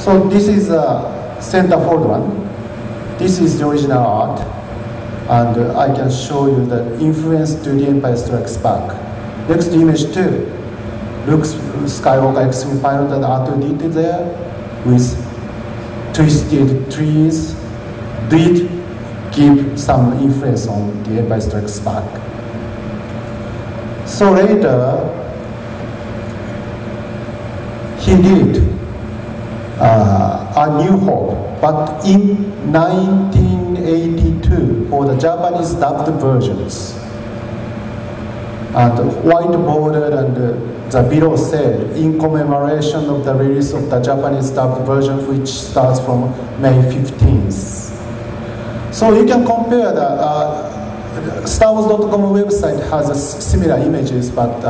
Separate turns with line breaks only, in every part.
So this is a centerfold one. This is the original art, and I can show you the influence to The Empire Strikes Back. Next image 2. Luke Skywalker X-Wing pilot and R2-D2 there with twisted trees did give some influence on The Empire Strikes Back. So later, he did A New Hope, but in 1982 for the Japanese dubbed versions. And white border and the below said, in commemoration of the release of the Japanese dubbed version, which starts from May 15th. So you can compare the StarWars.com website has similar images, but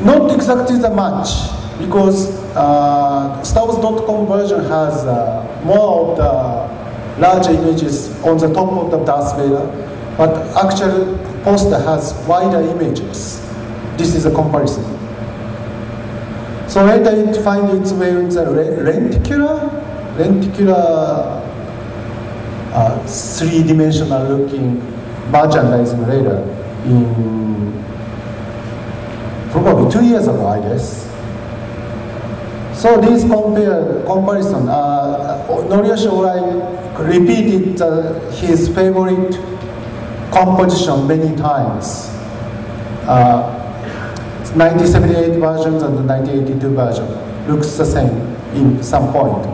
not exactly the match, because StarWars.com version has more of the larger images on the top of the Darth Vader, but actual poster has wider images. This is a comparison. So later it finds its way in the lenticular three-dimensional looking merchandising later in probably 2 years ago, I guess. So this comparison, Noriyoshi Ohrai repeated his favorite composition many times. 1978 versions and the 1982 version looks the same in some point,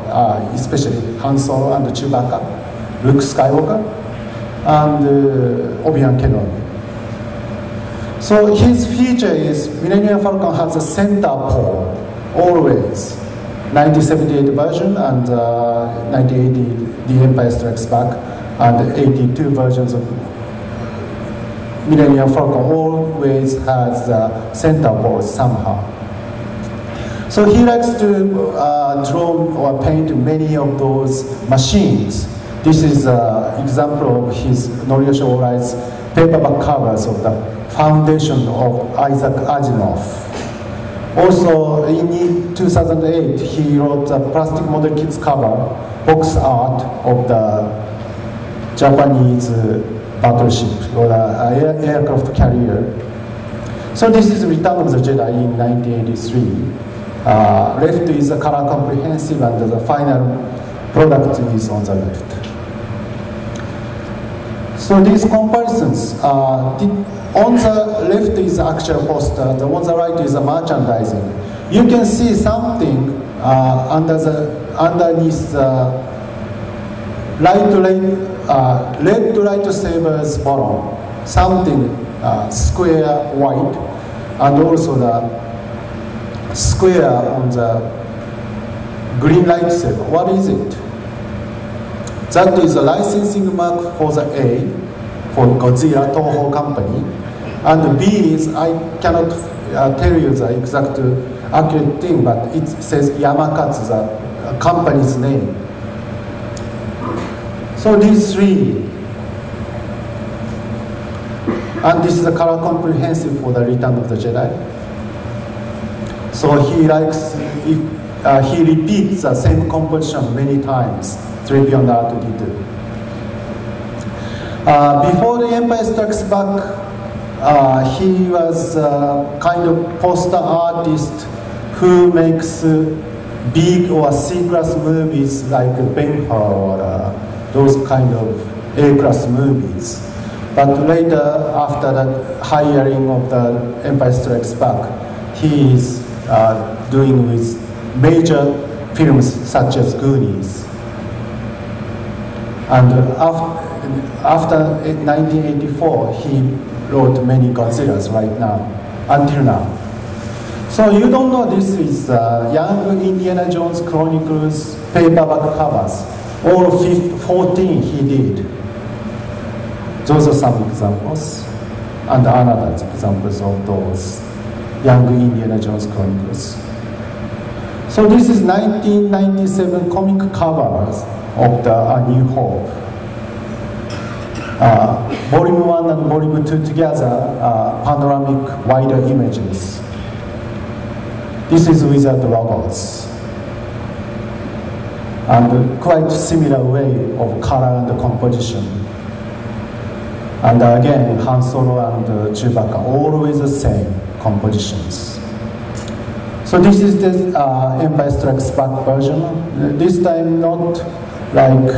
especially Han Solo and Chewbacca, Luke Skywalker, and Obi-Wan Kenobi. So his feature is Millennium Falcon has a center pole, always. 1978 version and 1980 The Empire Strikes Back and 82 versions of Millennium Falcon always has a center pole somehow. So he likes to draw or paint many of those machines. This is an example of his Noriyoshi Ohrai's paperback covers of the Foundation of Isaac Asimov. Also, in 2008, he wrote a plastic model kits cover, box art of the Japanese battleship or aircraft carrier. So this is Return of the Jedi in 1983. Left is a color comprehensive, and the final product is on the left. So these comparisons, on the left is the actual poster, on the right is the merchandising. You can see something underneath the red to lightsaber's bottom, something square white, and also the square on the green lightsaber. What is it? That is a licensing mark for the A, for Godzilla Toho company, and the B is, I cannot tell you the exact accurate thing, but it says Yamakatsu, the company's name. So these three, and this is a color comprehensive for the Return of the Jedi. So he likes, he repeats the same composition many times, 3P and R2-D2. Before The Empire Strikes Back, he was a kind of poster artist who makes big or C-class movies like Ben-Hur or those kind of A-class movies. But later, after the hiring of The Empire Strikes Back, he is doing with major films such as Goonies. And after 1984, he wrote many Godzillas right now, until now. So you don't know, this is Young Indiana Jones Chronicles paperback covers. All 14 he did. Those are some examples, and another examples of those Young Indiana Jones Chronicles. So this is 1997 comic covers of the A New Hope. Volume 1 and Volume 2 together, panoramic wider images. This is Wizard Robots. and quite similar way of color and composition. And again, Han Solo and Chewbacca, always the same compositions. So this is the Empire Strikes Back version. This time not like,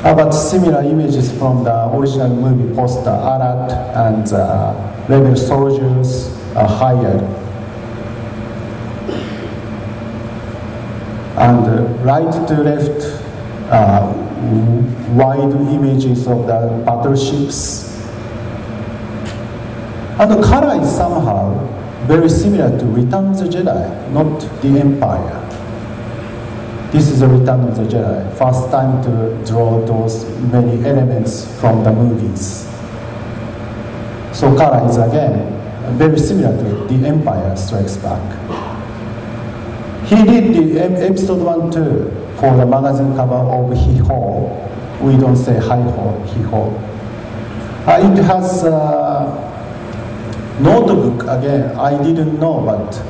but similar images from the original movie poster. Arad and rebel soldiers are hired. And right to left, wide images of the battleships. And the color is somehow very similar to Return of the Jedi, not the Empire. This is the Return of the Jedi. First time to draw those many elements from the movies. So color is again very similar to the Empire Strikes Back. He did the episode 1 too for the magazine cover of He-Ho. We don't say Hi-Ho, He-Ho. It has notebook again. I didn't know, but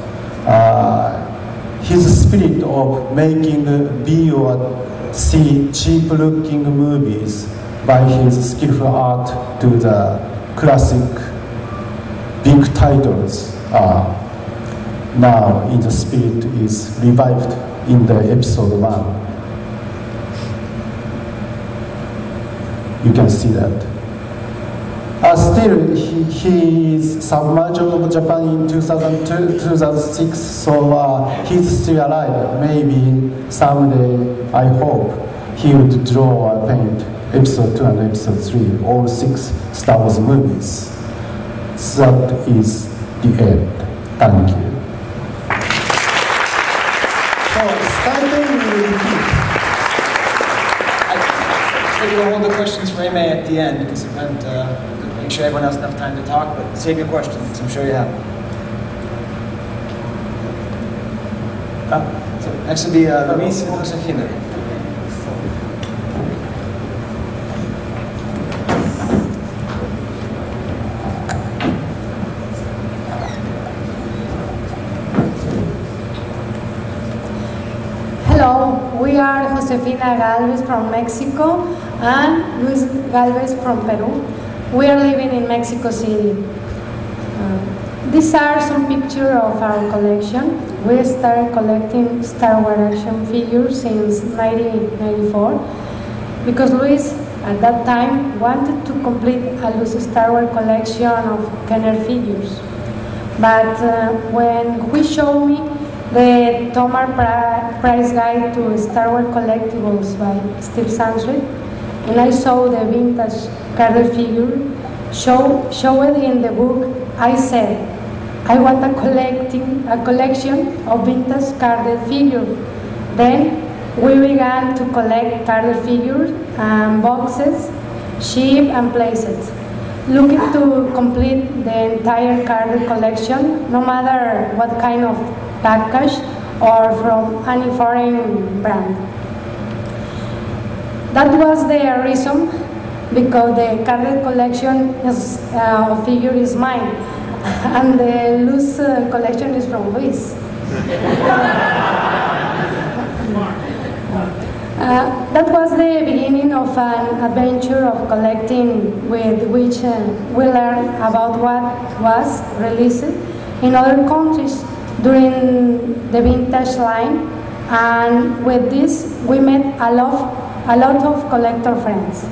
his spirit of making B or C cheap-looking movies by his skillful art to the classic big titles. Now in the spirit is revived in the episode 1. You can see that. Still, he is submerged of Japan in 2002, 2006, so he's still alive. Maybe someday, I hope, he would draw or paint episode 2 and episode 3, all 6 Star Wars movies. That is the end. Thank you.
We'll hold the questions for Aimee at the end because we want to make sure everyone has enough time to talk, but save your questions because I'm sure you have. So next will be Luis and Josefina.
We are Josefina Galvez from Mexico and Luis Galvez from Peru. We are living in Mexico City. These are some pictures of our collection. We started collecting Star Wars action figures since 1994 because Luis at that time wanted to complete a loose Star Wars collection of Kenner figures. But when he showed me the Tomar Price Guide to Star Wars Collectibles by Steve Sansweet, and I saw the vintage carded figure showed in the book, I said, I want a collection of vintage carded figures. Then we began to collect carded figures and boxes, ship and places, looking to complete the entire carded collection, no matter what kind of package or from any foreign brand. That was the reason because the carded collection of figure is mine and the loose collection is from Luis. That was the beginning of an adventure of collecting with which we learned about what was released in other countries during the vintage line, and with this we met a lot of collector friends.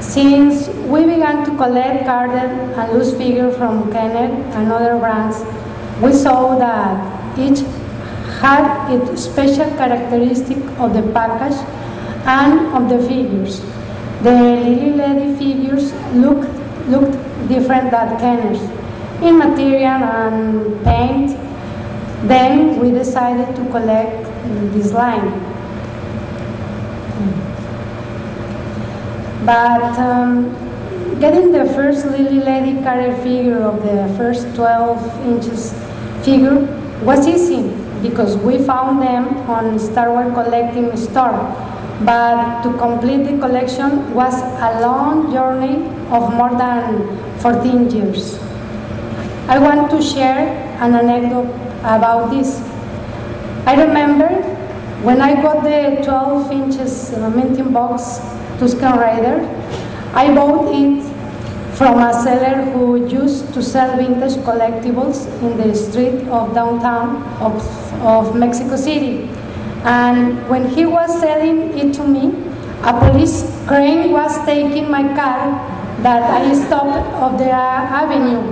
Since we began to collect carded and loose figures from Kenner and other brands, we saw that each had its special characteristic of the package and of the figures. The Lily Lady figures looked different than Kenner's in material and paint. Then we decided to collect this line. But getting the first Lily Lady carded figure of the first 12 inches figure was easy because we found them on Star Wars collecting store. But to complete the collection was a long journey of more than 14 years. I want to share an anecdote about this. I remember When I got the 12 inches minting box Tuscan Raider, I bought it from a seller who used to sell vintage collectibles in the street of downtown of Mexico City. And when he was selling it to me, a police crane was taking my car that I stopped on the avenue,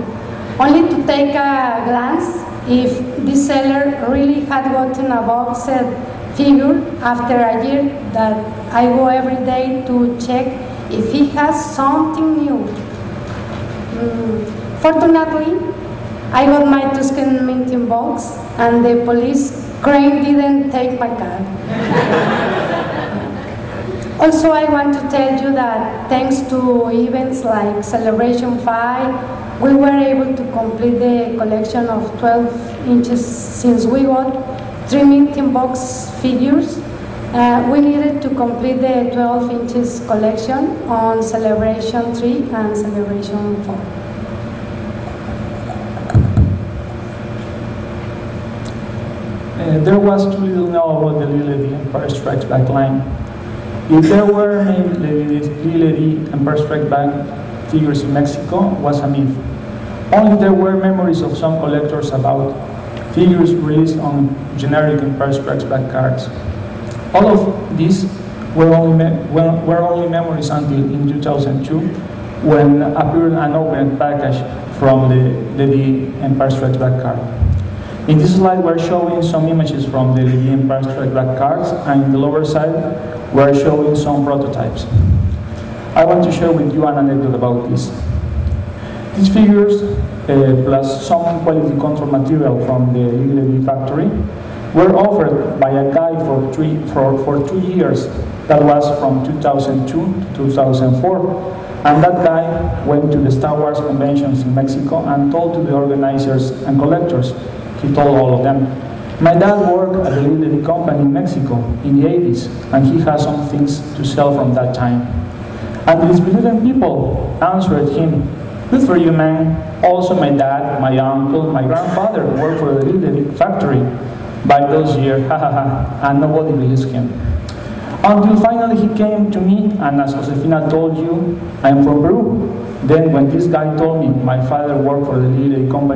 only to take a glance if this seller really had gotten a boxed figure after a year that I go every day to check if he has something new. Fortunately, I got my Tuscan minting box and the police crane didn't take my car. Also, I want to tell you that thanks to events like Celebration 5, we were able to complete the collection of 12 inches since we got 3 minting box figures. We needed to complete the 12 inches collection on Celebration 3 and Celebration 4.
There was too little known about the Lily Empire Strikes Back line. If there were many Lily Empire Strikes Back figures in Mexico, was a myth. Only there were memories of some collectors about figures released on generic Empire Strikes Back cards. All of these were only memories until in 2002, when appeared an open package from the Empire Strikes Back card. In this slide, we're showing some images from the Empire Strikes Back cards, and in the lower side, we're showing some prototypes. I want to share with you an anecdote about this. These figures, plus some quality control material from the Lily factory, were offered by a guy for 2 years. That was from 2002 to 2004. And that guy went to the Star Wars conventions in Mexico and told to the organizers and collectors. He told all of them, "My dad worked at the Lily company in Mexico in the 80s, and he has some things to sell from that time." And the disbelieving people answered him, "Good for you, man. Also my dad, my uncle, my grandfather worked for the Lily factory by those years, ha ha ha," and nobody believes him. Until finally he came to me, and as Josefina told you, I'm from Peru. Then when this guy told me my father worked for the Lily company